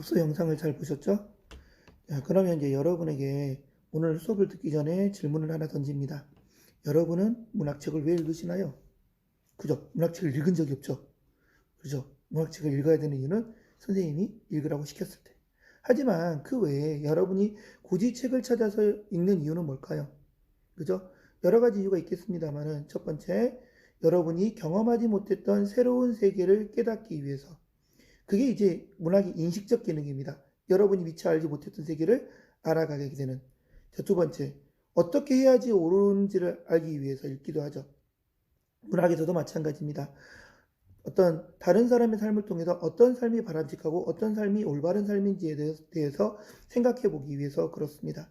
앞서 영상을 잘 보셨죠? 자, 그러면 이제 여러분에게 오늘 수업을 듣기 전에 질문을 하나 던집니다. 여러분은 문학책을 왜 읽으시나요? 그죠? 문학책을 읽은 적이 없죠? 그죠? 문학책을 읽어야 되는 이유는 선생님이 읽으라고 시켰을 때. 하지만 그 외에 여러분이 굳이 책을 찾아서 읽는 이유는 뭘까요? 그죠? 여러 가지 이유가 있겠습니다만은 첫 번째, 여러분이 경험하지 못했던 새로운 세계를 깨닫기 위해서. 그게 이제 문학의 인식적 기능입니다. 여러분이 미처 알지 못했던 세계를 알아가게 되는. 자, 두 번째, 어떻게 해야지 옳은지를 알기 위해서 읽기도 하죠. 문학에서도 마찬가지입니다. 어떤 다른 사람의 삶을 통해서 어떤 삶이 바람직하고 어떤 삶이 올바른 삶인지에 대해서 생각해 보기 위해서 그렇습니다.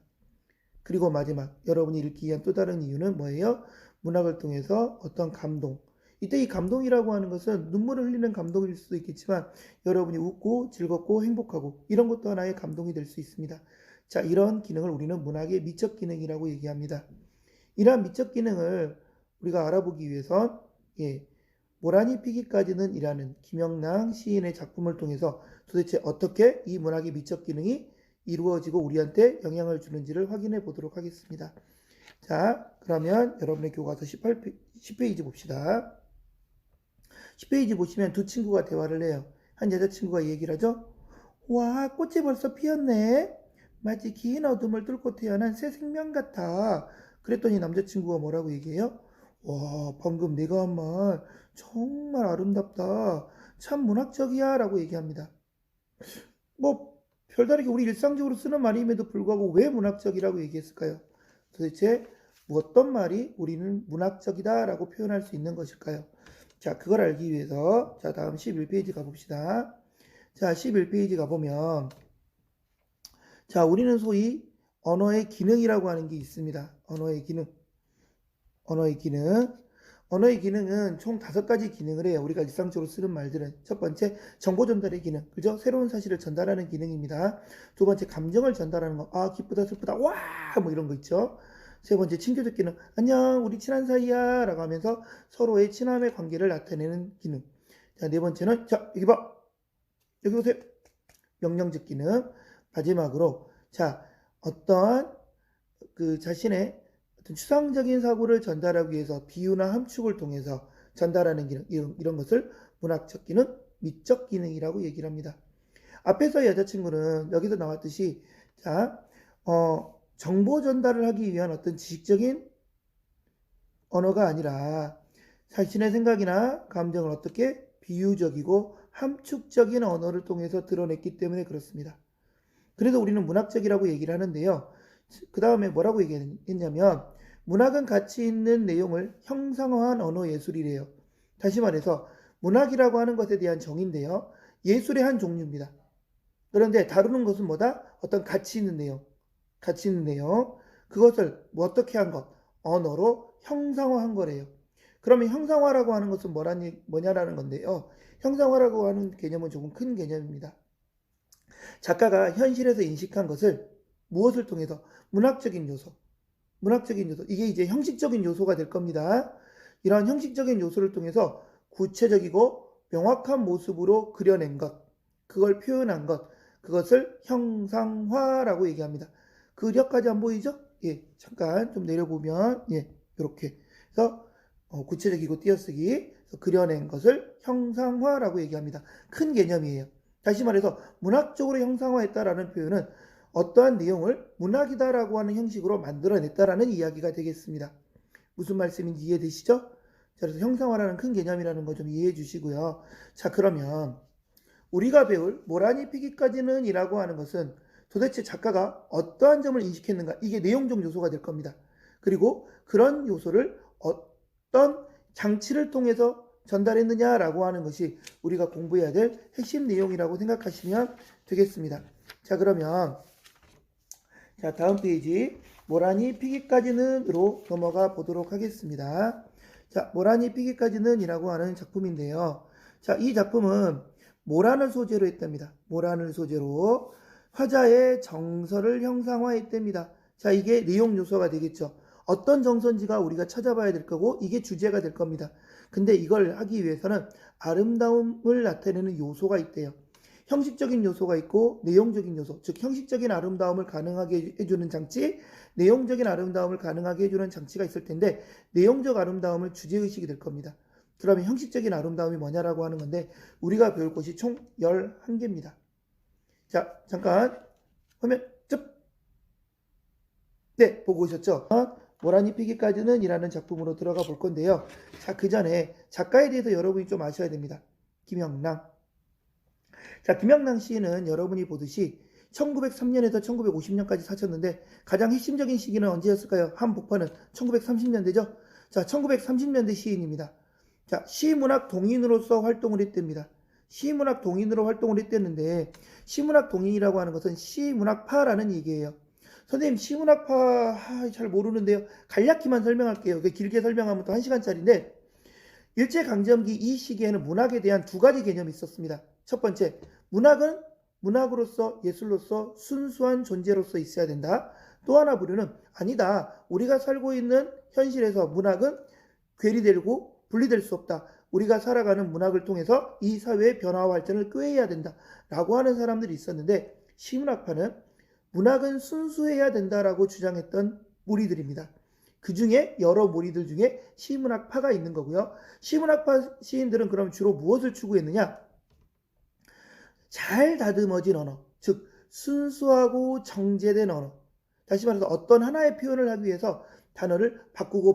그리고 마지막, 여러분이 읽기 위한 또 다른 이유는 뭐예요? 문학을 통해서 어떤 감동, 이때 이 감동이라고 하는 것은 눈물을 흘리는 감동일 수도 있겠지만 여러분이 웃고 즐겁고 행복하고 이런 것도 하나의 감동이 될 수 있습니다. 자, 이런 기능을 우리는 문학의 미적 기능이라고 얘기합니다. 이러한 미적 기능을 우리가 알아보기 위해선 모란이 피기까지는 이라는 김영랑 시인의 작품을 통해서 도대체 어떻게 이 문학의 미적 기능이 이루어지고 우리한테 영향을 주는지를 확인해 보도록 하겠습니다. 자, 그러면 여러분의 교과서 10페이지 봅시다. 10페이지 보시면 두 친구가 대화를 해요. 한 여자친구가 얘기를 하죠. 와, 꽃이 벌써 피었네. 마치 긴 어둠을 뚫고 태어난 새 생명 같아. 그랬더니 남자친구가 뭐라고 얘기해요? 와, 방금 내가 한 말 정말 아름답다. 참 문학적이야. 라고 얘기합니다. 뭐 별다르게 우리 일상적으로 쓰는 말임에도 불구하고 왜 문학적이라고 얘기했을까요? 도대체 어떤 말이 우리는 문학적이다 라고 표현할 수 있는 것일까요? 자, 그걸 알기 위해서 자, 다음 11페이지 가봅시다. 자, 11페이지 가보면 자, 우리는 소위 언어의 기능이라고 하는 게 있습니다. 언어의 기능. 언어의 기능은 총 5가지 기능을 해요. 우리가 일상적으로 쓰는 말들은. 첫 번째, 정보 전달의 기능. 그죠? 새로운 사실을 전달하는 기능입니다. 두 번째, 감정을 전달하는 거. 아, 기쁘다, 슬프다. 와! 뭐 이런 거 있죠. 세 번째, 친교적 기능. 안녕, 우리 친한 사이야. 라고 하면서 서로의 친함의 관계를 나타내는 기능. 자, 네 번째는, 자, 여기 봐. 여기 보세요. 명령적 기능. 마지막으로, 자, 어떠한 그 자신의 어떤 추상적인 사고를 전달하기 위해서 비유나 함축을 통해서 전달하는 기능, 이런 것을 문학적 기능, 미적 기능이라고 얘기를 합니다. 앞에서 여자친구는 여기서 나왔듯이 자, 정보 전달을 하기 위한 어떤 지식적인 언어가 아니라 자신의 생각이나 감정을 어떻게 비유적이고 함축적인 언어를 통해서 드러냈기 때문에 그렇습니다. 그래서 우리는 문학적이라고 얘기를 하는데요. 그 다음에 뭐라고 얘기했냐면 문학은 가치 있는 내용을 형상화한 언어 예술이래요. 다시 말해서 문학이라고 하는 것에 대한 정의인데요. 예술의 한 종류입니다. 그런데 다루는 것은 뭐다? 어떤 가치 있는 내용. 가치 있는 내용. 그것을 어떻게 한 것? 언어로 형상화한 거래요. 그러면 형상화라고 하는 것은 뭐냐라는 건데요. 형상화라고 하는 개념은 조금 큰 개념입니다. 작가가 현실에서 인식한 것을 무엇을 통해서? 문학적인 요소. 이게 이제 형식적인 요소가 될 겁니다. 이러한 형식적인 요소를 통해서 구체적이고 명확한 모습으로 그려낸 것, 그걸 표현한 것, 그것을 형상화라고 얘기합니다. 그려까지 안 보이죠? 예, 잠깐 좀 내려보면 이렇게 그래서 구체적이고 띄어쓰기, 그려낸 것을 형상화라고 얘기합니다. 큰 개념이에요. 다시 말해서 문학적으로 형상화했다라는 표현은 어떠한 내용을 문학이다라고 하는 형식으로 만들어냈다라는 이야기가 되겠습니다. 무슨 말씀인지 이해되시죠? 자, 그래서 형상화라는 큰 개념이라는 거 좀 이해해 주시고요. 자, 그러면 우리가 배울 모란이 피기까지는 이라고 하는 것은 도대체 작가가 어떠한 점을 인식했는가, 이게 내용적 요소가 될 겁니다. 그리고 그런 요소를 어떤 장치를 통해서 전달했느냐라고 하는 것이 우리가 공부해야 될 핵심 내용이라고 생각하시면 되겠습니다. 자, 그러면 자, 다음 페이지 모란이 피기까지는으로 넘어가 보도록 하겠습니다. 자, 모란이 피기까지는 이라고 하는 작품인데요. 자, 이 작품은 모란을 소재로 했답니다. 모란을 소재로 화자의 정서를 형상화했답니다. 자, 이게 내용 요소가 되겠죠. 어떤 정서인지가 우리가 찾아봐야 될 거고 이게 주제가 될 겁니다. 근데 이걸 하기 위해서는 아름다움을 나타내는 요소가 있대요. 형식적인 요소가 있고 내용적인 요소, 즉 형식적인 아름다움을 가능하게 해주는 장치, 내용적인 아름다움을 가능하게 해주는 장치가 있을 텐데 내용적 아름다움을 주제의식이 될 겁니다. 그러면 형식적인 아름다움이 뭐냐라고 하는 건데 우리가 배울 것이 총 11개입니다. 자, 잠깐 화면 쭉. 네, 보고 오셨죠? 모란이 피기까지는 이라는 작품으로 들어가 볼 건데요. 자, 그 전에 작가에 대해서 여러분이 좀 아셔야 됩니다. 김영랑. 자, 김영랑 시인은 여러분이 보듯이 1903년에서 1950년까지 사셨는데 가장 핵심적인 시기는 언제였을까요? 한복판은 1930년대죠. 자, 1930년대 시인입니다. 자, 시문학 동인으로서 활동을 했답니다. 시문학 동인으로 활동을 했댔는데 시문학 동인이라고 하는 것은 시문학파라는 얘기예요. 선생님 시문학파 잘 모르는데요. 간략히만 설명할게요. 길게 설명하면 또 1시간짜리인데 일제강점기 이 시기에는 문학에 대한 두 가지 개념이 있었습니다. 첫 번째, 문학은 문학으로서 예술로서 순수한 존재로서 있어야 된다. 또 하나 부류는 아니다. 우리가 살고 있는 현실에서 문학은 괴리되고 분리될 수 없다. 우리가 살아가는 문학을 통해서 이 사회의 변화와 발전을 꾀해야 된다. 라고 하는 사람들이 있었는데 시문학파는 문학은 순수해야 된다라고 주장했던 무리들입니다. 그 중에 여러 무리들 중에 시문학파가 있는 거고요. 시문학파 시인들은 그럼 주로 무엇을 추구했느냐? 잘 다듬어진 언어, 즉 순수하고 정제된 언어. 다시 말해서 어떤 하나의 표현을 하기 위해서 단어를 바꾸고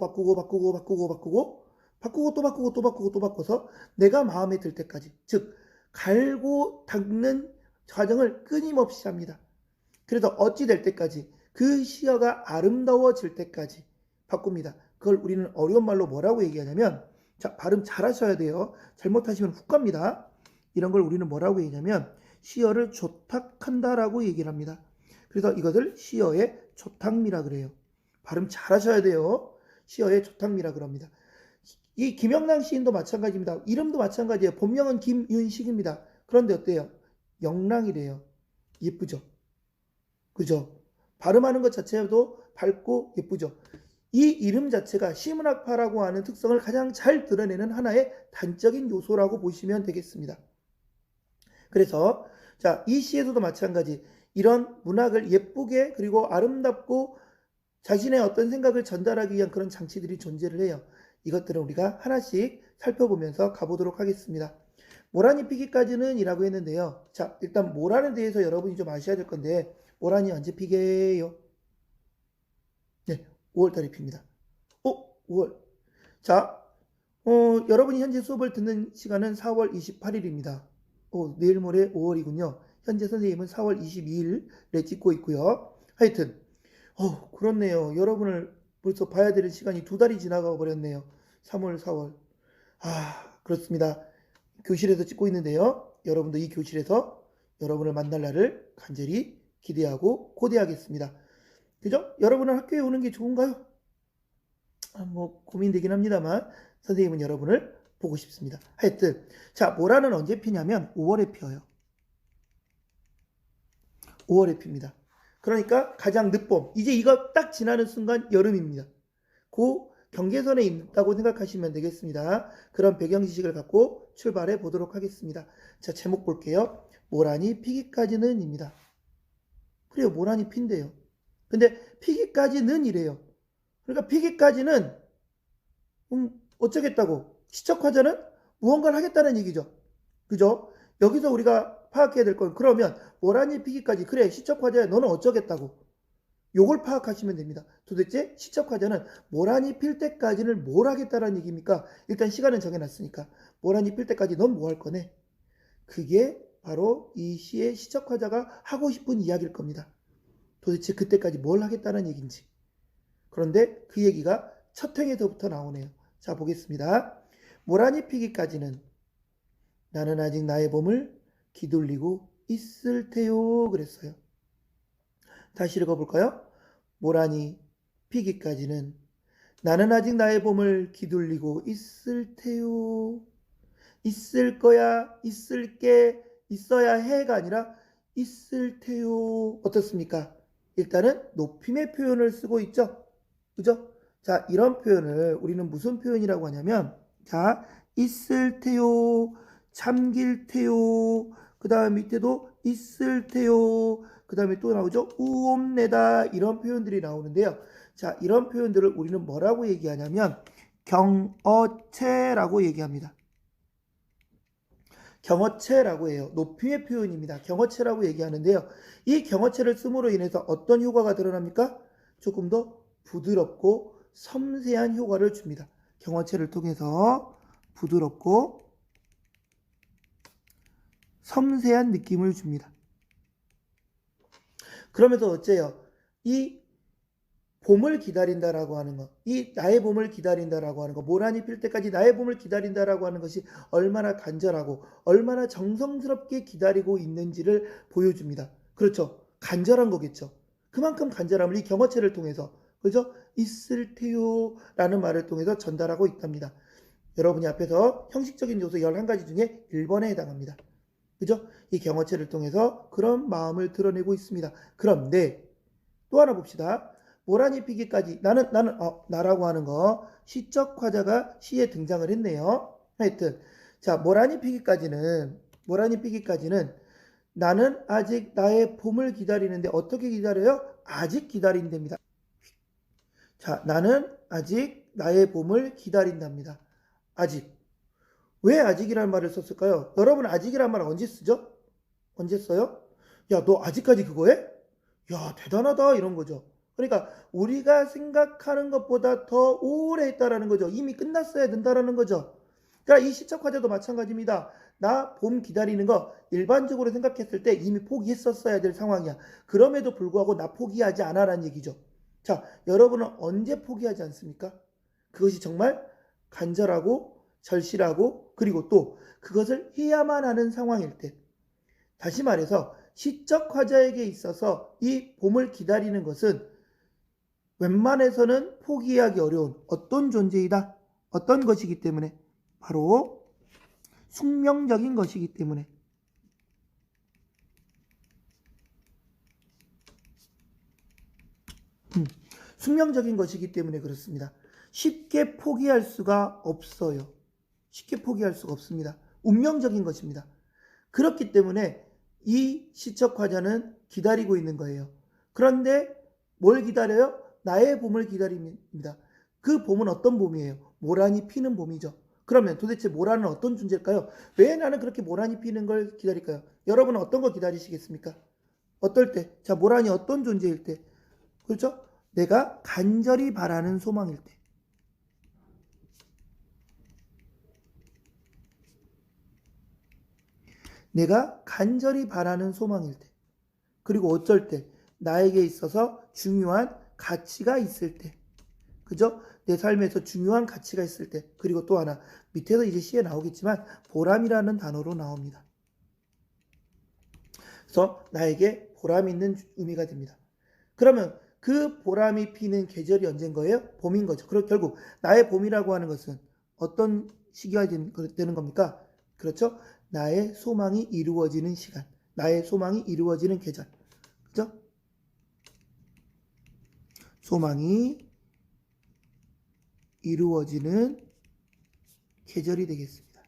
또 바꿔서 내가 마음에 들 때까지, 즉 갈고 닦는 과정을 끊임없이 합니다. 그래서 어찌 될 때까지, 그 시어가 아름다워질 때까지 바꿉니다. 그걸 우리는 어려운 말로 뭐라고 얘기하냐면, 자, 발음 잘 하셔야 돼요. 잘못하시면 훅 갑니다. 이런 걸 우리는 뭐라고 얘기하냐면 시어를 조탁한다라고 얘기를 합니다. 그래서 이것을 시어의 조탁미라 그래요. 발음 잘 하셔야 돼요. 시어의 조탁미라 그럽니다. 이 김영랑 시인도 마찬가지입니다. 이름도 마찬가지예요. 본명은 김윤식입니다. 그런데 어때요? 영랑이래요. 예쁘죠? 그죠? 발음하는 것 자체도 밝고 예쁘죠? 이 이름 자체가 시문학파라고 하는 특성을 가장 잘 드러내는 하나의 단적인 요소라고 보시면 되겠습니다. 그래서 자, 이 시에서도 마찬가지 이런 문학을 예쁘게 그리고 아름답고 자신의 어떤 생각을 전달하기 위한 그런 장치들이 존재를 해요. 이것들은 우리가 하나씩 살펴보면서 가보도록 하겠습니다. 모란이 피기까지는 이라고 했는데요. 자, 일단 모란에 대해서 여러분이 좀 아셔야 될 건데 모란이 언제 피게요? 네, 5월달에 핍니다. 5월. 자, 여러분이 현재 수업을 듣는 시간은 4월 28일입니다. 내일 모레 5월이군요. 현재 선생님은 4월 22일에 찍고 있고요. 하여튼 그렇네요. 여러분을 벌써 봐야 되는 시간이 2달이 지나가 버렸네요. 3월, 4월. 그렇습니다. 교실에서 찍고 있는데요. 여러분도 이 교실에서 여러분을 만날 날을 간절히 기대하고 고대하겠습니다. 그죠? 여러분은 학교에 오는 게 좋은가요? 고민되긴 합니다만 선생님은 여러분을 보고 싶습니다. 하여튼 자, 모란은 언제 피냐면 5월에 피어요. 5월에 핍니다. 그러니까 가장 늦봄. 이제 이거 딱 지나는 순간 여름입니다. 그 경계선에 있다고 생각하시면 되겠습니다. 그런 배경 지식을 갖고 출발해 보도록 하겠습니다. 자, 제목 볼게요. 모란이 피기까지는 입니다. 그래요. 모란이 핀대요. 근데 피기까지는 이래요. 그러니까 피기까지는 어쩌겠다고. 시척화자는 무언가를 하겠다는 얘기죠. 그죠? 여기서 우리가 파악해야 될 건 그러면 모란이 피기까지 그래 시척화자야 너는 어쩌겠다고. 요걸 파악하시면 됩니다. 도대체 시척화자는 모란이 필 때까지는 뭘 하겠다는 얘기입니까? 일단 시간은 정해놨으니까 모란이 필 때까지 넌 뭐 할 거네? 그게 바로 이 시의 시척화자가 하고 싶은 이야기일 겁니다. 도대체 그때까지 뭘 하겠다는 얘기인지. 그런데 그 얘기가 첫 행에서부터 나오네요. 자, 보겠습니다. 모란이 피기까지는 나는 아직 나의 봄을 기둘리고 있을 테요 그랬어요. 다시 읽어볼까요? 모란이 피기까지는 나는 아직 나의 봄을 기둘리고 있을 테요. 있을 거야, 있을게, 있어야 해가 아니라 있을 테요. 어떻습니까? 일단은 높임의 표현을 쓰고 있죠. 그죠? 자, 이런 표현을 우리는 무슨 표현이라고 하냐면 자, 있을 테요, 참길 테요, 그 그 다음 밑에도 있을 테요. 그 다음에 또 나오죠. 우옵내다. 이런 표현들이 나오는데요. 자, 이런 표현들을 우리는 뭐라고 얘기하냐면 경어체라고 얘기합니다. 경어체라고 해요. 높임의 표현입니다. 경어체라고 얘기하는데요. 이 경어체를 씀으로 인해서 어떤 효과가 드러납니까? 조금 더 부드럽고 섬세한 효과를 줍니다. 경어체를 통해서 부드럽고 섬세한 느낌을 줍니다. 그러면서 어째요? 이 봄을 기다린다라고 하는 것, 이 나의 봄을 기다린다라고 하는 것, 모란이 필 때까지 나의 봄을 기다린다라고 하는 것이 얼마나 간절하고 얼마나 정성스럽게 기다리고 있는지를 보여줍니다. 그렇죠? 간절한 거겠죠. 그만큼 간절함을 이 경어체를 통해서, 그죠? 있을 테요 라는 말을 통해서 전달하고 있답니다. 여러분이 앞에서 형식적인 요소 11가지 중에 1번에 해당합니다. 그죠? 이 경어체를 통해서 그런 마음을 드러내고 있습니다. 그런데 또 하나 봅시다. 모란이 피기까지 나라고 하는 거 시적 화자가 시에 등장을 했네요. 하여튼 자 모란이 피기까지는 나는 아직 나의 봄을 기다리는데 어떻게 기다려요? 아직 기다린답니다. 자 나는 아직 나의 봄을 기다린답니다. 아직. 왜 아직이라는 말을 썼을까요? 여러분 아직이라는 말 언제 쓰죠? 언제 써요? 야 너 아직까지 그거 해? 야 대단하다 이런 거죠. 그러니까 우리가 생각하는 것보다 더 오래 했다라는 거죠. 이미 끝났어야 된다라는 거죠. 그러니까 이 시적 화제도 마찬가지입니다. 나 봄 기다리는 거 일반적으로 생각했을 때 이미 포기했었어야 될 상황이야. 그럼에도 불구하고 나 포기하지 않아라는 얘기죠. 자, 여러분은 언제 포기하지 않습니까? 그것이 정말 간절하고 절실하고 그리고 또 그것을 해야만 하는 상황일 때. 다시 말해서 시적 화자에게 있어서 이 봄을 기다리는 것은 웬만해서는 포기하기 어려운 어떤 존재이다. 어떤 것이기 때문에 바로 숙명적인 것이기 때문에 숙명적인 것이기 때문에 그렇습니다. 쉽게 포기할 수가 없어요. 쉽게 포기할 수가 없습니다. 운명적인 것입니다. 그렇기 때문에 이 시적 화자는 기다리고 있는 거예요. 그런데 뭘 기다려요? 나의 봄을 기다립니다. 그 봄은 어떤 봄이에요? 모란이 피는 봄이죠. 그러면 도대체 모란은 어떤 존재일까요? 왜 나는 그렇게 모란이 피는 걸 기다릴까요? 여러분은 어떤 거 기다리시겠습니까? 어떨 때? 자, 모란이 어떤 존재일 때? 그렇죠? 내가 간절히 바라는 소망일 때. 내가 간절히 바라는 소망일 때. 그리고 어쩔 때? 나에게 있어서 중요한 가치가 있을 때. 그죠? 내 삶에서 중요한 가치가 있을 때. 그리고 또 하나. 밑에서 이제 시에 나오겠지만 보람이라는 단어로 나옵니다. 그래서 나에게 보람 있는 의미가 됩니다. 그러면 그 보람이 피는 계절이 언제인 거예요? 봄인 거죠. 그리고 결국 나의 봄이라고 하는 것은 어떤 시기가 되는 겁니까? 그렇죠? 나의 소망이 이루어지는 시간. 나의 소망이 이루어지는 계절. 그죠? 소망이 이루어지는 계절이 되겠습니다.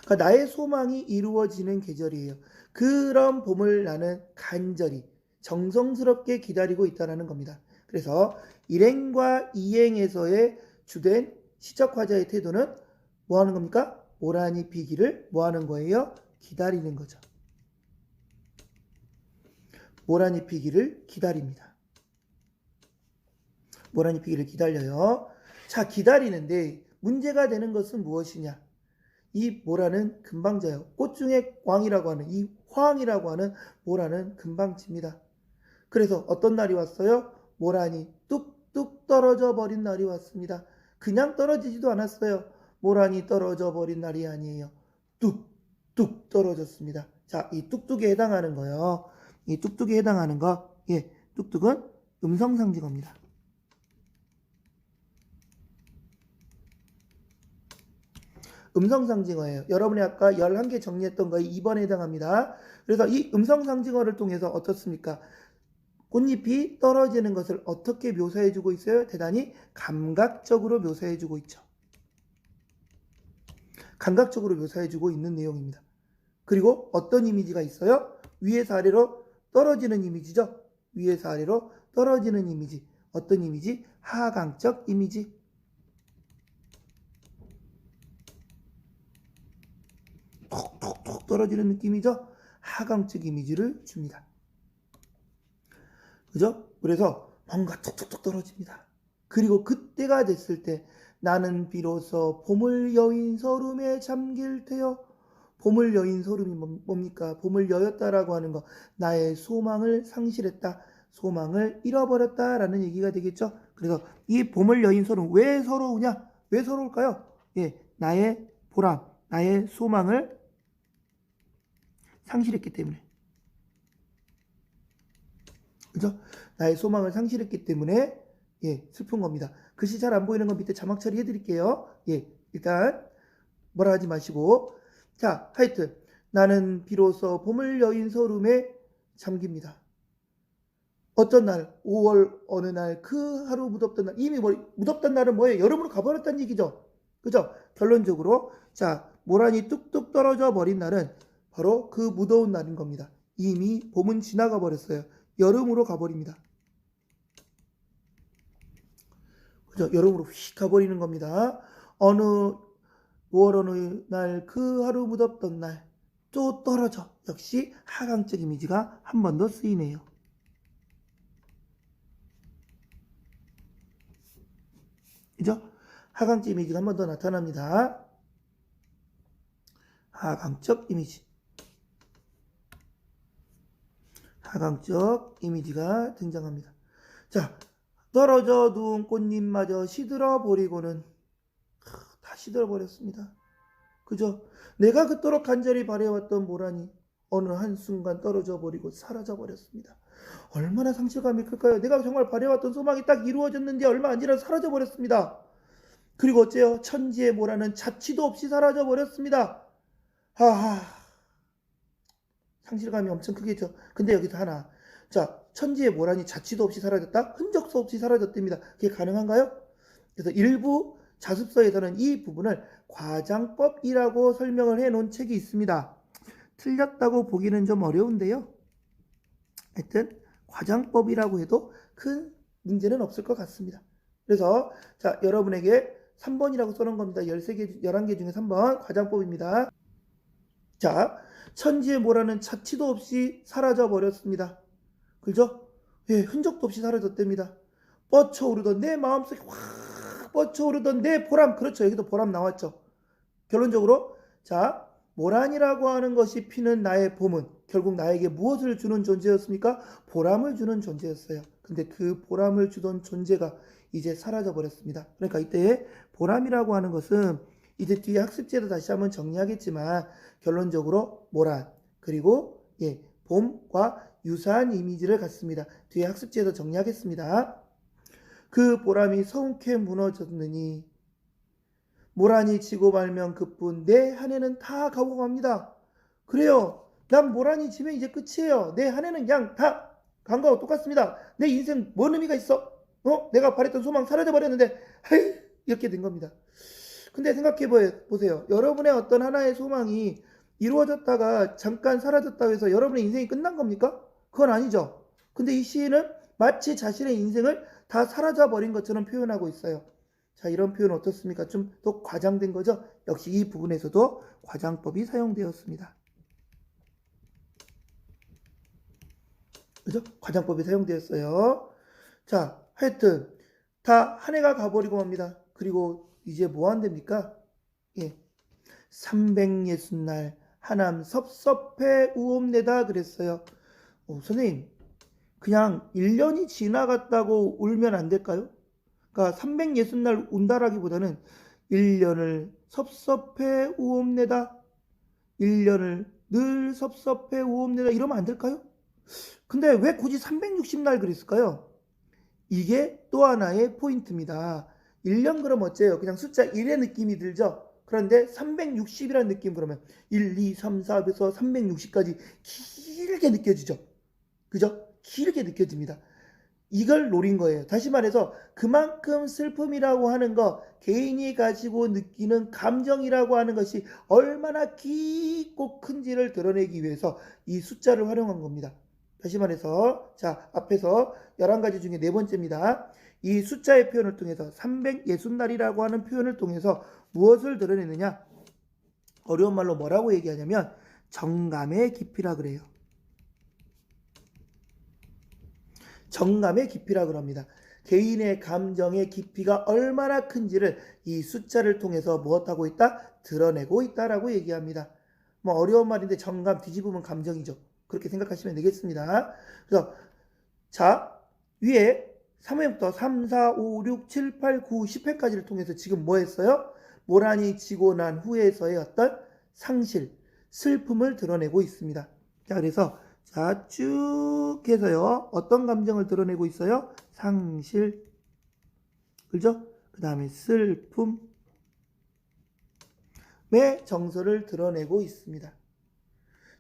그러니까 나의 소망이 이루어지는 계절이에요. 그런 봄을 나는 간절히 정성스럽게 기다리고 있다는 겁니다. 그래서 일행과 이행에서의 주된 시적 화자의 태도는 뭐 하는 겁니까? 모란이 피기를 뭐 하는 거예요? 기다리는 거죠. 모란이 피기를 기다립니다. 모란이 피기를 기다려요. 자, 기다리는데 문제가 되는 것은 무엇이냐? 이 모란은 금방져요. 꽃 중에 왕이라고 하는 이 황이라고 하는 모란은 금방집니다. 그래서 어떤 날이 왔어요? 모란이 뚝뚝 떨어져 버린 날이 왔습니다. 그냥 떨어지지도 않았어요. 모란이 떨어져 버린 날이 아니에요. 뚝뚝 떨어졌습니다. 자, 이 뚝뚝에 해당하는 거요. 이 뚝뚝에 해당하는 거, 예, 뚝뚝은 음성상징어입니다. 음성상징어예요. 여러분이 아까 11개 정리했던 거에 2번에 해당합니다. 그래서 이 음성상징어를 통해서 어떻습니까? 꽃잎이 떨어지는 것을 어떻게 묘사해주고 있어요? 대단히 감각적으로 묘사해주고 있죠. 감각적으로 묘사해주고 있는 내용입니다. 그리고 어떤 이미지가 있어요? 위에서 아래로 떨어지는 이미지죠. 위에서 아래로 떨어지는 이미지. 어떤 이미지? 하강적 이미지. 톡톡톡 떨어지는 느낌이죠. 하강적 이미지를 줍니다. 그죠? 그래서 뭔가 톡톡톡 떨어집니다. 그리고 그때가 됐을 때 나는 비로소 봄을 여인 서름에 잠길 테여. 봄을 여인 서름이 뭡니까? 봄을 여였다라고 하는 거. 나의 소망을 상실했다. 소망을 잃어버렸다라는 얘기가 되겠죠. 그래서 이 봄을 여인 서름 왜 서러우냐? 왜 서러울까요? 예, 나의 보람, 나의 소망을 상실했기 때문에. 그죠? 나의 소망을 상실했기 때문에 예, 슬픈 겁니다. 글씨 잘 안 보이는 건 밑에 자막 처리해 드릴게요. 예, 일단 뭐라 하지 마시고. 자, 하여튼 나는 비로소 봄을 여인 서름에 잠깁니다. 어떤 날, 5월 어느 날, 그 하루 무덥던 날, 이미 무덥던 날은 뭐예요? 여름으로 가버렸다는 얘기죠. 그죠? 결론적으로 자, 모란이 뚝뚝 떨어져 버린 날은 바로 그 무더운 날인 겁니다. 이미 봄은 지나가 버렸어요. 여름으로 가버립니다. 그죠? 여름으로 휙 가버리는 겁니다. 어느 5월 어느 날, 그 하루 무덥던 날, 또 떨어져. 역시 하강적 이미지가 한 번 더 쓰이네요. 그죠? 하강적 이미지가 한 번 더 나타납니다. 하강적 이미지. 하강적 이미지가 등장합니다. 자, 떨어져 누운 꽃잎마저 시들어 버리고는 다 시들어 버렸습니다. 그죠? 내가 그토록 간절히 바래왔던 모란이 어느 한순간 떨어져 버리고 사라져 버렸습니다. 얼마나 상실감이 클까요? 내가 정말 바래왔던 소망이 딱 이루어졌는데 얼마 안 지나 사라져 버렸습니다. 그리고 어째요? 천지의 모란은 자취도 없이 사라져 버렸습니다. 하하, 상실감이 엄청 크겠죠. 근데 여기서 하나, 자, 천지의 모란이 자취도 없이 사라졌다? 흔적도 없이 사라졌답니다. 그게 가능한가요? 그래서 일부 자습서에서는 이 부분을 과장법이라고 설명을 해놓은 책이 있습니다. 틀렸다고 보기는 좀 어려운데요. 하여튼 과장법이라고 해도 큰 문제는 없을 것 같습니다. 그래서 자, 여러분에게 3번이라고 써놓은 겁니다. 13개, 11개 중에 3번 과장법입니다. 자, 천지의 모란은 자취도 없이 사라져 버렸습니다. 그죠? 예, 흔적도 없이 사라졌답니다. 뻗쳐오르던 내 마음속에 확 뻗쳐오르던 내 보람. 그렇죠. 여기도 보람 나왔죠. 결론적으로 자, 모란이라고 하는 것이 피는 나의 봄은 결국 나에게 무엇을 주는 존재였습니까? 보람을 주는 존재였어요. 근데 그 보람을 주던 존재가 이제 사라져 버렸습니다. 그러니까 이때 보람이라고 하는 것은 이제 뒤에 학습지에도 다시 한번 정리하겠지만 결론적으로 모란 그리고 예, 봄과 유사한 이미지를 갖습니다. 뒤에 학습지에도 정리하겠습니다. 그 보람이 성쾌 무너졌느니 모란이 지고 말면 그뿐 내 한 해는 다 가고 갑니다. 그래요. 난 모란이 지면 이제 끝이에요. 내 한 해는 그냥 다 간 거하고 똑같습니다. 내 인생 뭔 의미가 있어? 내가 바랬던 소망 사라져 버렸는데 이렇게 된 겁니다. 근데 생각해 보세요. 여러분의 어떤 하나의 소망이 이루어졌다가 잠깐 사라졌다고 해서 여러분의 인생이 끝난 겁니까? 그건 아니죠. 근데 이 시인은 마치 자신의 인생을 다 사라져 버린 것처럼 표현하고 있어요. 자, 이런 표현 어떻습니까? 좀 더 과장된 거죠? 역시 이 부분에서도 과장법이 사용되었습니다. 그죠? 과장법이 사용되었어요. 자, 하여튼 다 한 해가 가버리고 맙니다. 그리고 이제 뭐 한답니까? 예, 360날 하남 섭섭해 우옵내다 그랬어요. 선생님, 그냥 1년이 지나갔다고 울면 안 될까요? 그러니까 360날 운다라기보다는 1년을 섭섭해 우옵내다, 1년을 늘 섭섭해 우옵내다 이러면 안 될까요? 근데 왜 굳이 360날 그랬을까요? 이게 또 하나의 포인트입니다. 1년 그럼 어째요? 그냥 숫자 1의 느낌이 들죠? 그런데 360이라는 느낌 그러면 1, 2, 3, 4에서 360까지 길게 느껴지죠? 그죠? 길게 느껴집니다. 이걸 노린 거예요. 다시 말해서 그만큼 슬픔이라고 하는 거, 개인이 가지고 느끼는 감정이라고 하는 것이 얼마나 깊고 큰지를 드러내기 위해서 이 숫자를 활용한 겁니다. 다시 말해서 자, 앞에서 11가지 중에 네 번째입니다. 이 숫자의 표현을 통해서 360날이라고 하는 표현을 통해서 무엇을 드러내느냐? 어려운 말로 뭐라고 얘기하냐면 정감의 깊이라 그래요. 정감의 깊이라 그럽니다. 개인의 감정의 깊이가 얼마나 큰지를 이 숫자를 통해서 무엇하고 있다? 드러내고 있다라고 얘기합니다. 뭐 어려운 말인데 정감 뒤집으면 감정이죠. 그렇게 생각하시면 되겠습니다. 그래서 자, 위에 3회부터 3, 4, 5, 6, 7, 8, 9, 10회까지를 통해서 지금 뭐 했어요? 모란이 지고 난 후에서의 어떤 상실, 슬픔을 드러내고 있습니다. 자, 그래서 자, 쭉 해서요. 어떤 감정을 드러내고 있어요? 상실, 그죠? 그 다음에 슬픔의 정서를 드러내고 있습니다.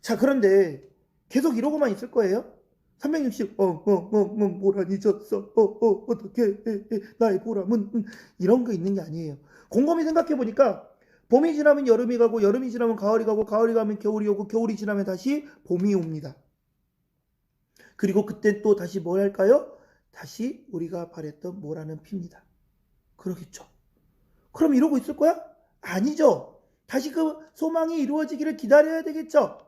자, 그런데 계속 이러고만 있을 거예요? 360, 모란이 졌어. 어떡해. 나의 보람은. 이런 거 있는 게 아니에요. 곰곰이 생각해 보니까 봄이 지나면 여름이 가고, 여름이 지나면 가을이 가고, 가을이 가면 겨울이 오고, 겨울이 지나면 다시 봄이 옵니다. 그리고 그때 또 다시 뭘 할까요? 다시 우리가 바랬던 모란은 핍니다. 그러겠죠. 그럼 이러고 있을 거야? 아니죠. 다시 그 소망이 이루어지기를 기다려야 되겠죠.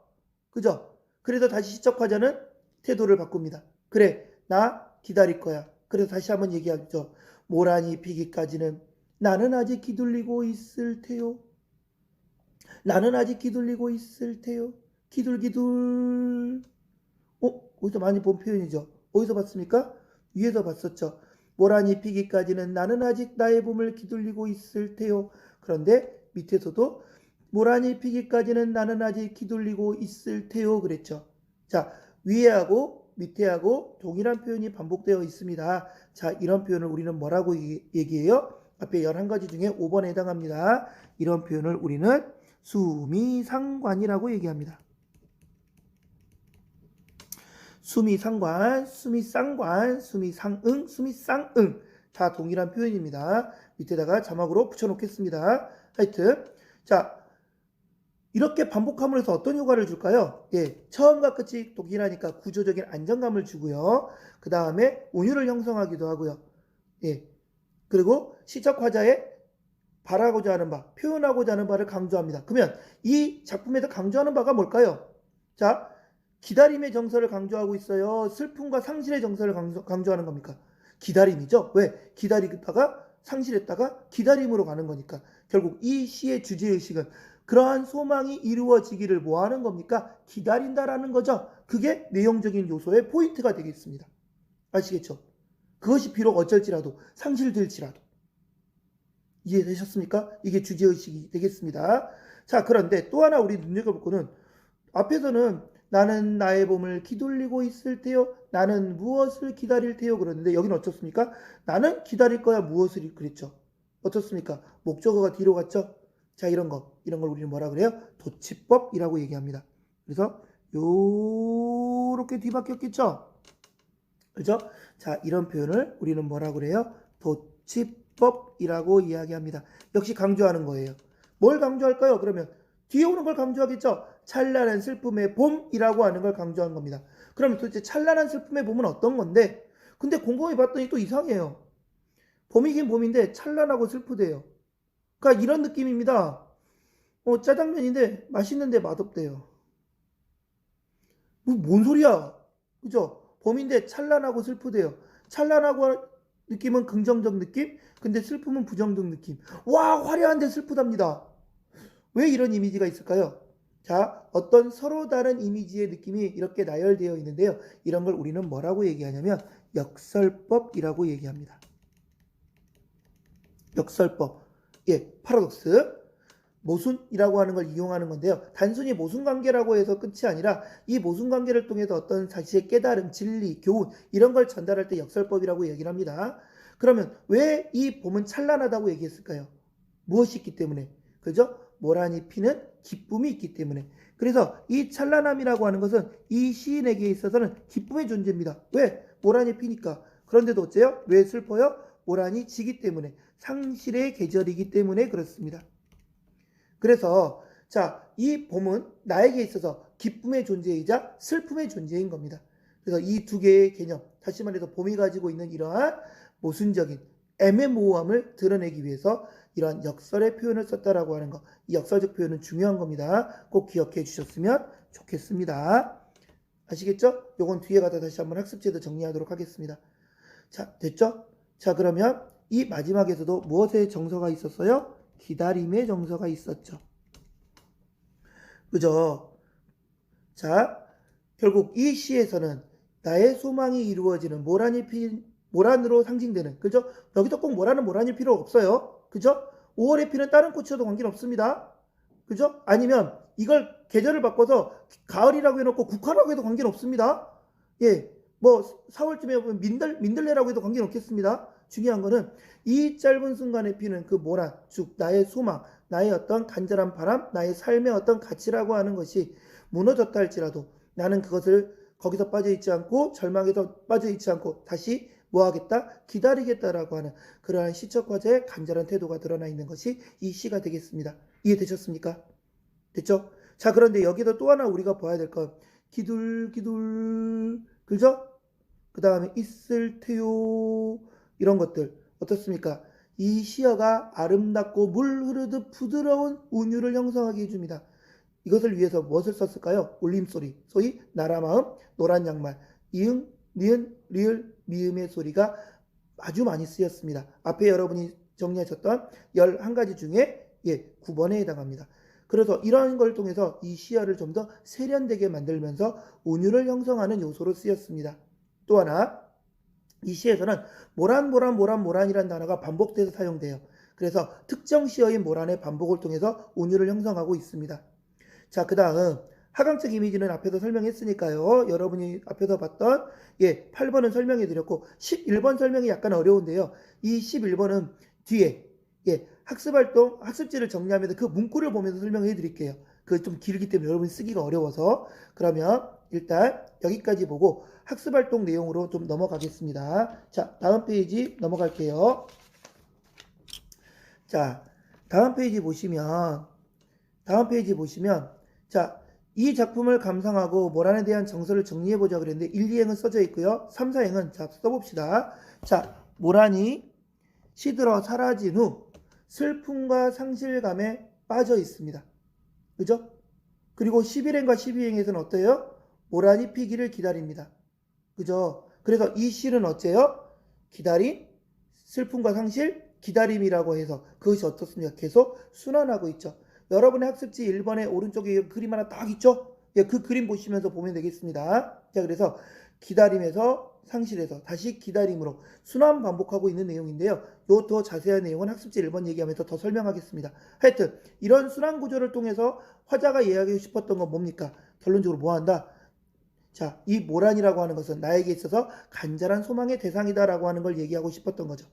그죠? 그래서 다시 시적화자는 태도를 바꿉니다. 그래, 나 기다릴 거야. 그래서 다시 한번 얘기하죠. 모란이 피기까지는 나는 아직 기둘리고 있을 테요. 나는 아직 기둘리고 있을 테요. 기둘기둘. 어디서 많이 본 표현이죠. 어디서 봤습니까? 위에서 봤었죠. 모란이 피기까지는 나는 아직 나의 봄을 기둘리고 있을 테요. 그런데 밑에서도 모란이 피기까지는 나는 아직 기둘리고 있을 테요. 그랬죠. 자, 위에하고 밑에하고 동일한 표현이 반복되어 있습니다. 자, 이런 표현을 우리는 뭐라고 얘기해요? 앞에 11가지 중에 5번에 해당합니다. 이런 표현을 우리는 수미상관이라고 얘기합니다. 수미상관, 수미쌍관, 수미상응, 수미쌍응. 다 동일한 표현입니다. 밑에다가 자막으로 붙여놓겠습니다. 하여튼 자, 이렇게 반복함으로 해서 어떤 효과를 줄까요? 예, 처음과 끝이 동일하니까 구조적인 안정감을 주고요. 그 다음에 운율을 형성하기도 하고요. 예, 그리고 시적화자의 바라고자 하는 바, 표현하고자 하는 바를 강조합니다. 그러면 이 작품에서 강조하는 바가 뭘까요? 자, 기다림의 정서를 강조하고 있어요. 슬픔과 상실의 정서를 강조하는 겁니까? 기다림이죠. 왜? 기다리다가 상실했다가 기다림으로 가는 거니까. 결국 이 시의 주제의식은 그러한 소망이 이루어지기를 뭐 하는 겁니까? 기다린다라는 거죠. 그게 내용적인 요소의 포인트가 되겠습니다. 아시겠죠? 그것이 비록 어쩔지라도 상실될지라도. 이해되셨습니까? 이게 주제의식이 되겠습니다. 자, 그런데 또 하나 우리 눈여겨볼 거는 앞에서는 나는 나의 봄을 기돌리고 있을 테요. 나는 무엇을 기다릴 테요. 그러는데 여기는 어떻습니까? 나는 기다릴 거야. 무엇을 그랬죠. 어떻습니까? 목적어가 뒤로 갔죠. 자, 이런 걸 우리는 뭐라 그래요? 도치법이라고 얘기합니다. 그래서 요렇게 뒤바뀌었겠죠. 그죠? 자, 이런 표현을 우리는 뭐라 그래요? 도치법이라고 이야기합니다. 역시 강조하는 거예요. 뭘 강조할까요? 그러면 뒤에 오는 걸 강조하겠죠. 찬란한 슬픔의 봄이라고 하는 걸 강조한 겁니다. 그러면 도대체 찬란한 슬픔의 봄은 어떤 건데? 근데 곰곰이 봤더니 또 이상해요. 봄이긴 봄인데 찬란하고 슬프대요. 그러니까 이런 느낌입니다. 짜장면인데 맛있는데 맛없대요. 뭔 소리야? 그죠? 봄인데 찬란하고 슬프대요. 찬란하고 느낌은 긍정적 느낌? 근데 슬픔은 부정적 느낌. 와, 화려한데 슬프답니다. 왜 이런 이미지가 있을까요? 자, 어떤 서로 다른 이미지의 느낌이 이렇게 나열되어 있는데요. 이런 걸 우리는 뭐라고 얘기하냐면 역설법이라고 얘기합니다. 역설법. 예, 파라독스. 모순이라고 하는 걸 이용하는 건데요. 단순히 모순관계라고 해서 끝이 아니라 이 모순관계를 통해서 어떤 자신의 깨달음, 진리, 교훈 이런 걸 전달할 때 역설법이라고 얘기를 합니다. 그러면 왜 이 봄은 찬란하다고 얘기했을까요? 무엇이 있기 때문에? 그죠? 모란이 피는 기쁨이 있기 때문에. 그래서 이 찬란함이라고 하는 것은 이 시인에게 있어서는 기쁨의 존재입니다. 왜? 모란이 피니까. 그런데도 어째요? 왜 슬퍼요? 모란이 지기 때문에, 상실의 계절이기 때문에 그렇습니다. 그래서 자, 이 봄은 나에게 있어서 기쁨의 존재이자 슬픔의 존재인 겁니다. 그래서 이 두 개의 개념, 다시 말해서 봄이 가지고 있는 이러한 모순적인 애매모호함을 드러내기 위해서 이러한 역설의 표현을 썼다라고 하는 거, 이 역설적 표현은 중요한 겁니다. 꼭 기억해 주셨으면 좋겠습니다. 아시겠죠? 요건 뒤에 가서 다시 한번 학습지에도 정리하도록 하겠습니다. 자, 됐죠? 자, 그러면 이 마지막에서도 무엇의 정서가 있었어요? 기다림의 정서가 있었죠. 그죠? 자, 결국 이 시에서는 나의 소망이 이루어지는 모란으로 상징되는, 그죠? 여기서 꼭 모란일 필요 없어요. 그죠? 5월의 피는 다른 꽃이어도 관계는 없습니다. 그죠? 아니면 이걸 계절을 바꿔서 가을이라고 해놓고 국화라고 해도 관계는 없습니다. 예, 뭐 4월쯤에 민들레라고 해도 관계는 없겠습니다. 중요한 거는 이 짧은 순간에 피는 그 모란, 즉 나의 소망, 나의 어떤 간절한 바람, 나의 삶의 어떤 가치라고 하는 것이 무너졌다 할지라도 나는 그것을 거기서 빠져있지 않고 절망에서 빠져있지 않고 다시 뭐하겠다? 기다리겠다라고 하는 그러한 시적화자의 간절한 태도가 드러나 있는 것이 이 시가 되겠습니다. 이해되셨습니까? 됐죠? 자, 그런데 여기서 또 하나 우리가 봐야 될 건 기둘기둘, 그죠? 그 다음에 있을 테요, 이런 것들 어떻습니까? 이 시어가 아름답고 물 흐르듯 부드러운 운율을 형성하게 해줍니다. 이것을 위해서 무엇을 썼을까요? 울림소리, 소위 나라마음, 노란 양말, 이응, 니은, 리을, 미음의 소리가 아주 많이 쓰였습니다. 앞에 여러분이 정리하셨던 11가지 중에 9번에 해당합니다. 그래서 이런 걸 통해서 이 시어를 좀 더 세련되게 만들면서 운율을 형성하는 요소로 쓰였습니다. 또 하나, 이 시에서는 모란이라는 단어가 반복돼서 사용돼요. 그래서 특정 시어인 모란의 반복을 통해서 운율을 형성하고 있습니다. 자, 그 다음 하강적 이미지는 앞에서 설명했으니까요. 여러분이 앞에서 봤던 8번은 설명해 드렸고 11번 설명이 약간 어려운데요. 이 11번은 뒤에 학습활동, 학습지를 정리하면서 그 문구를 보면서 설명해 드릴게요. 그게 좀 길기 때문에 여러분이 쓰기가 어려워서. 그러면 일단 여기까지 보고 학습활동 내용으로 좀 넘어가겠습니다. 자, 다음 페이지 넘어갈게요. 자, 다음 페이지 보시면 자, 이 작품을 감상하고 모란에 대한 정서를 정리해보자 그랬는데 1, 2행은 써져 있고요. 3, 4행은 자, 써봅시다. 자, 모란이 시들어 사라진 후 슬픔과 상실감에 빠져 있습니다. 그죠? 그리고 11행과 12행에서는 어때요? 모란이 피기를 기다립니다. 그죠? 그래서 이 시는 어째요? 기다림, 슬픔과 상실, 기다림이라고 해서 그것이 어떻습니까? 계속 순환하고 있죠. 여러분의 학습지 1번에 오른쪽에 그림 하나 딱 있죠? 그 그림 보시면서 보면 되겠습니다. 자, 그래서 기다림에서 상실에서 다시 기다림으로 순환 반복하고 있는 내용인데요. 요 더 자세한 내용은 학습지 1번 얘기하면서 더 설명하겠습니다. 하여튼 이런 순환 구조를 통해서 화자가 이야기하고 싶었던 건 뭡니까? 결론적으로 뭐 한다? 자, 이 모란이라고 하는 것은 나에게 있어서 간절한 소망의 대상이다라고 하는 걸 얘기하고 싶었던 거죠.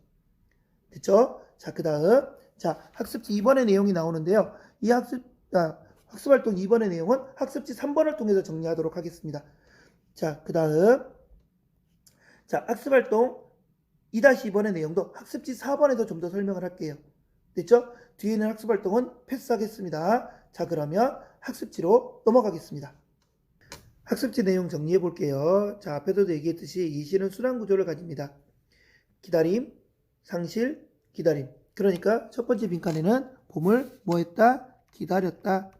됐죠? 자, 그 다음 자, 학습지 2번의 내용이 나오는데요. 이 학습활동 2번의 내용은 학습지 3번을 통해서 정리하도록 하겠습니다. 자, 그 다음 자, 학습활동 2-2번의 내용도 학습지 4번에서 좀 더 설명을 할게요. 됐죠? 뒤에 있는 학습활동은 패스하겠습니다. 자, 그러면 학습지로 넘어가겠습니다. 학습지 내용 정리해 볼게요. 자, 앞에서도 얘기했듯이 이 시는 순환 구조를 가집니다. 기다림, 상실, 기다림. 그러니까 첫 번째 빈칸에는 봄을 뭐 했다? 기다렸다.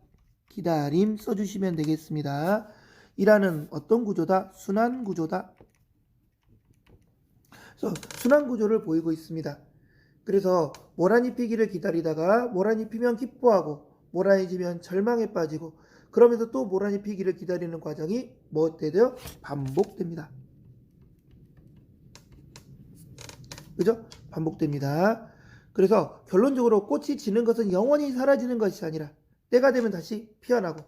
기다림 써주시면 되겠습니다. 이라는 어떤 구조다? 순환 구조다. 그래서 순환 구조를 보이고 있습니다. 그래서 모란이 피기를 기다리다가 모란이 피면 기뻐하고 모란이 지면 절망에 빠지고 그러면서 또 모란이 피기를 기다리는 과정이 뭐 돼요? 반복됩니다. 그죠? 반복됩니다. 그래서 결론적으로 꽃이 지는 것은 영원히 사라지는 것이 아니라 때가 되면 다시 피어나고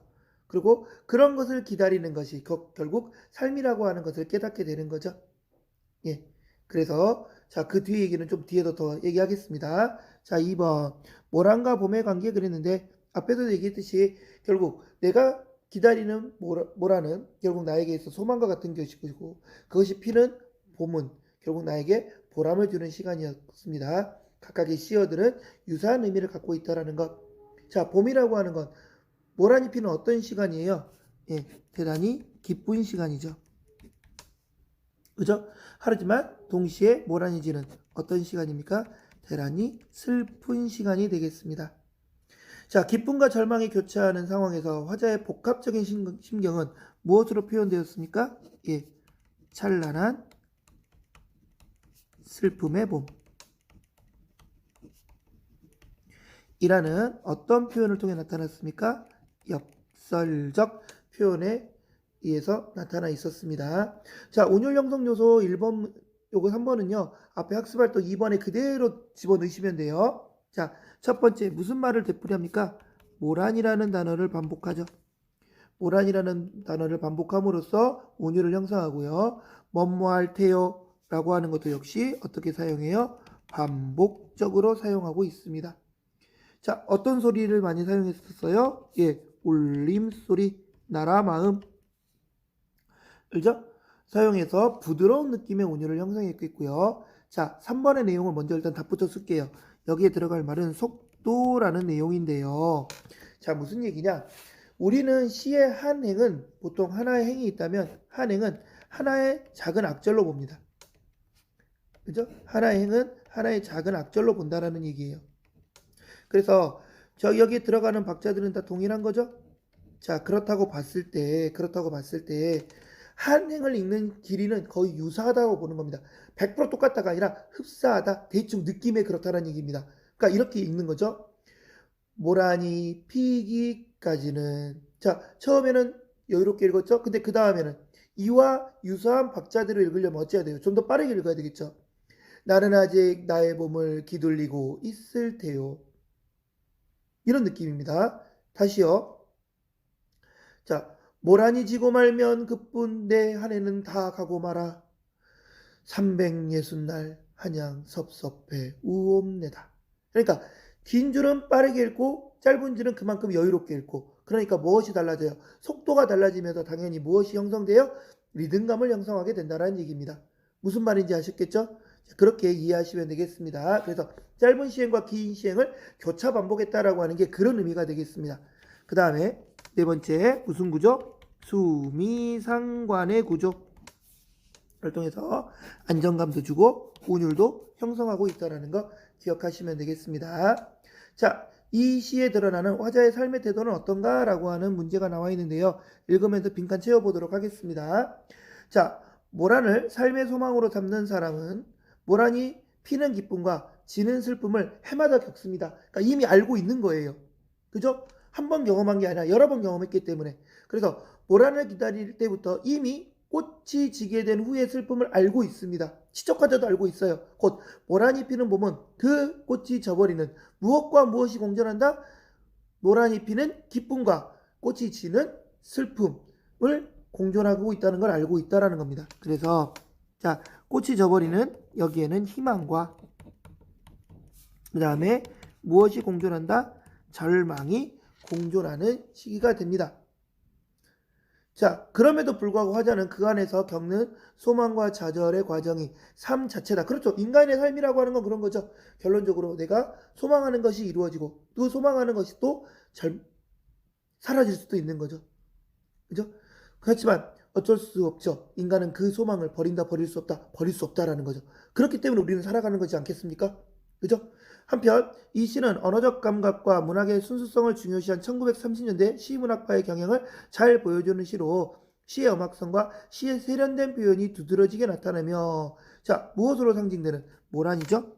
그리고 그런 것을 기다리는 것이 결국 삶이라고 하는 것을 깨닫게 되는 거죠. 예. 그래서 자, 그 뒤에 얘기는 좀 뒤에도 더 얘기하겠습니다. 자, 2번 모란과 봄의 관계 그랬는데 앞에도 얘기했듯이 결국 내가 기다리는 모란은 결국 나에게 있어 소망과 같은 것이고 그것이 피는 봄은 결국 나에게 보람을 주는 시간이었습니다. 각각의 시어들은 유사한 의미를 갖고 있다라는 것. 자, 봄이라고 하는 건 모란이 피는 어떤 시간이에요? 예, 대단히 기쁜 시간이죠. 그죠? 하지만 동시에 모란이 지는 어떤 시간입니까? 대단히 슬픈 시간이 되겠습니다. 자, 기쁨과 절망이 교차하는 상황에서 화자의 복합적인 심경은 무엇으로 표현되었습니까? 예, 찬란한 슬픔의 봄. 이라는 어떤 표현을 통해 나타났습니까? 역설적 표현에 의해서 나타나 있었습니다. 자, 온율 형성 요소 1번, 요거 3번은요. 앞에 학습활동 2번에 그대로 집어넣으시면 돼요. 자, 첫 번째 무슨 말을 되풀이합니까? 모란이라는 단어를 반복하죠. 모란이라는 단어를 반복함으로써 온율을 형성하고요. 뭐뭐할 테요 라고 하는 것도 역시 어떻게 사용해요? 반복적으로 사용하고 있습니다. 자, 어떤 소리를 많이 사용했었어요? 예, 울림소리, 나라 마음. 그죠? 사용해서 부드러운 느낌의 온율을 형성했고 있고요. 자, 3번의 내용을 먼저 일단 덧붙여 쓸게요. 여기에 들어갈 말은 속도라는 내용인데요. 자, 무슨 얘기냐? 우리는 시의 한 행은 보통 하나의 행이 있다면 한 행은 하나의 작은 악절로 봅니다. 그죠? 하나의 행은 하나의 작은 악절로 본다라는 얘기예요. 그래서 여기 들어가는 박자들은 다 동일한 거죠? 자, 그렇다고 봤을 때 한 행을 읽는 길이는 거의 유사하다고 보는 겁니다. 100% 똑같다가 아니라 흡사하다, 대충 느낌에 그렇다는 얘기입니다. 그러니까 이렇게 읽는 거죠. 모란이 피기까지는, 자, 처음에는 여유롭게 읽었죠? 근데 그 다음에는 이와 유사한 박자대로 읽으려면 어찌해야 돼요? 좀 더 빠르게 읽어야 되겠죠? 나는 아직 나의 몸을 기둘리고 있을 테요. 이런 느낌입니다. 다시요. 자, 모란이 지고 말면 그뿐 내 한 해는 다 가고 말아. 360날 한양 섭섭해 우옵내다. 그러니까 긴 줄은 빠르게 읽고 짧은 줄은 그만큼 여유롭게 읽고, 그러니까 무엇이 달라져요? 속도가 달라지면서 당연히 무엇이 형성돼요? 리듬감을 형성하게 된다는 얘기입니다. 무슨 말인지 아셨겠죠? 그렇게 이해하시면 되겠습니다. 그래서 짧은 시행과 긴 시행을 교차 반복했다라고 하는 게 그런 의미가 되겠습니다. 그 다음에 네 번째 무슨 구조? 수미상관의 구조를 통해서 안정감도 주고 운율도 형성하고 있다는 거 기억하시면 되겠습니다. 자, 이 시에 드러나는 화자의 삶의 태도는 어떤가? 라고 하는 문제가 나와 있는데요. 읽으면서 빈칸 채워보도록 하겠습니다. 자, 모란을 삶의 소망으로 삼는 사람은 모란이 피는 기쁨과 지는 슬픔을 해마다 겪습니다. 그러니까 이미 알고 있는 거예요. 그죠? 한 번 경험한 게 아니라 여러 번 경험했기 때문에. 그래서 모란을 기다릴 때부터 이미 꽃이 지게 된 후의 슬픔을 알고 있습니다. 시적화자도 알고 있어요. 곧 모란이 피는 봄은 그 꽃이 져버리는, 무엇과 무엇이 공존한다? 모란이 피는 기쁨과 꽃이 지는 슬픔을 공존하고 있다는 걸 알고 있다는 겁니다. 그래서 자, 꽃이 져버리는 여기에는 희망과 그 다음에 무엇이 공존한다? 절망이 공존하는 시기가 됩니다. 자, 그럼에도 불구하고 화자는 그 안에서 겪는 소망과 좌절의 과정이 삶 자체다. 그렇죠. 인간의 삶이라고 하는 건 그런 거죠. 결론적으로 내가 소망하는 것이 이루어지고 또 소망하는 것이 또 사라질 수도 있는 거죠. 그죠? 그렇지만 어쩔 수 없죠. 인간은 그 소망을 버린다, 버릴 수 없다라는 거죠. 그렇기 때문에 우리는 살아가는 거지 않겠습니까? 그죠? 한편 이 시는 언어적 감각과 문학의 순수성을 중요시한 1930년대 시문학파의 경향을 잘 보여주는 시로 시의 음악성과 시의 세련된 표현이 두드러지게 나타나며, 자, 무엇으로 상징되는 모란이죠?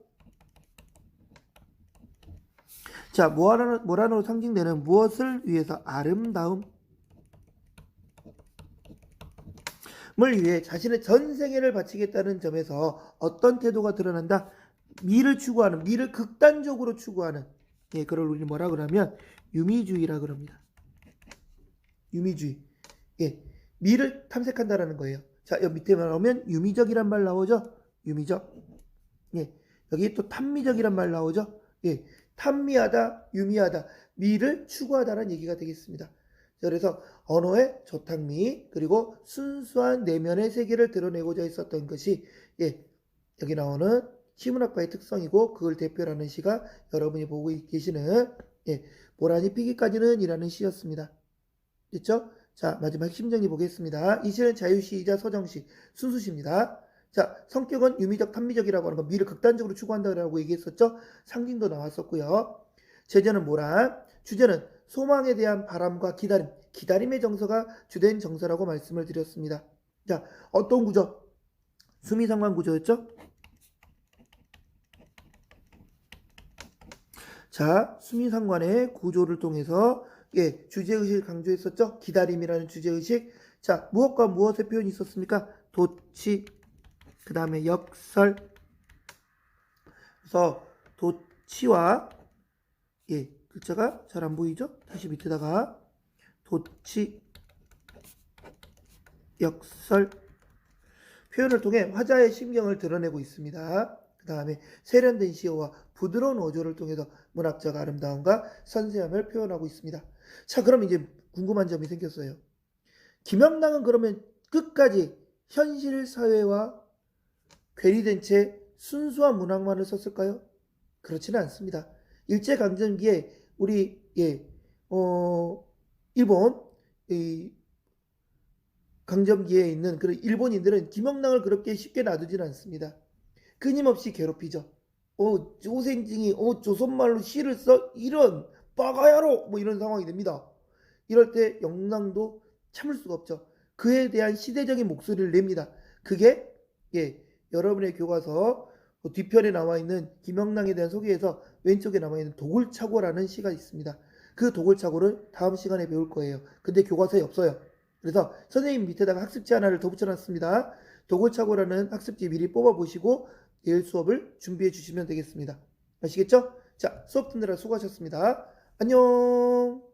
자, 모란으로 상징되는 무엇을 위해서? 아름다움 을 위해 자신의 전 생애를 바치겠다는 점에서 어떤 태도가 드러난다? 미를 추구하는, 미를 극단적으로 추구하는, 예, 그걸 우리 뭐라 그러면 유미주의라 그럽니다. 유미주의. 예, 미를 탐색한다라는 거예요. 자, 여기 밑에 나오면 유미적이란 말 나오죠? 유미적. 예, 여기 또 탐미적이란 말 나오죠? 예, 탐미하다, 유미하다, 미를 추구하다라는 얘기가 되겠습니다. 그래서 언어의 저탕미 그리고 순수한 내면의 세계를 드러내고자 했었던 것이, 예, 여기 나오는 시문학과의 특성이고 그걸 대표로 하는 시가 여러분이 보고 계시는 보라니 피기까지는 이라는 시였습니다. 됐죠? 자, 마지막 핵심 정리 보겠습니다. 이 시는 자유시이자 서정시, 순수시입니다. 자, 성격은 유미적, 탐미적이라고 하는 건 미를 극단적으로 추구한다고 얘기했었죠? 상징도 나왔었고요. 제재는 뭐라? 주제는 소망에 대한 바람과 기다림, 기다림의 정서가 주된 정서라고 말씀을 드렸습니다. 자, 어떤 구조? 수미상관 구조였죠? 자, 수미상관의 구조를 통해서 주제의식을 강조했었죠? 기다림이라는 주제의식. 자, 무엇과 무엇의 표현이 있었습니까? 도치, 그 다음에 역설. 그래서 도치와 글자가 잘 안 보이죠? 다시 밑에다가 도치, 역설 표현을 통해 화자의 심경을 드러내고 있습니다. 그 다음에 세련된 시어와 부드러운 어조를 통해서 문학적 아름다움과 선세함을 표현하고 있습니다. 자, 그럼 이제 궁금한 점이 생겼어요. 김영랑은 그러면 끝까지 현실 사회와 괴리된 채 순수한 문학만을 썼을까요? 그렇지는 않습니다. 일제강점기에 우리 일본 강점기에 있는 그런 일본인들은 김영랑을 그렇게 쉽게 놔두지는 않습니다. 끊임없이 괴롭히죠. 조생징이 조선말로 시를 써? 이런 빠가야로 뭐 이런 상황이 됩니다. 이럴 때 영랑도 참을 수가 없죠. 그에 대한 시대적인 목소리를 냅니다. 그게 여러분의 교과서 뒤편에 나와 있는 김영랑에 대한 소개에서 왼쪽에 나와 있는 도굴차고라는 시가 있습니다. 그 도굴차고를 다음 시간에 배울 거예요. 근데 교과서에 없어요. 그래서 선생님 밑에다가 학습지 하나를 더 붙여놨습니다. 도굴차고라는 학습지 미리 뽑아보시고 내일 수업을 준비해 주시면 되겠습니다. 아시겠죠? 자, 수업 듣느라 수고하셨습니다. 안녕.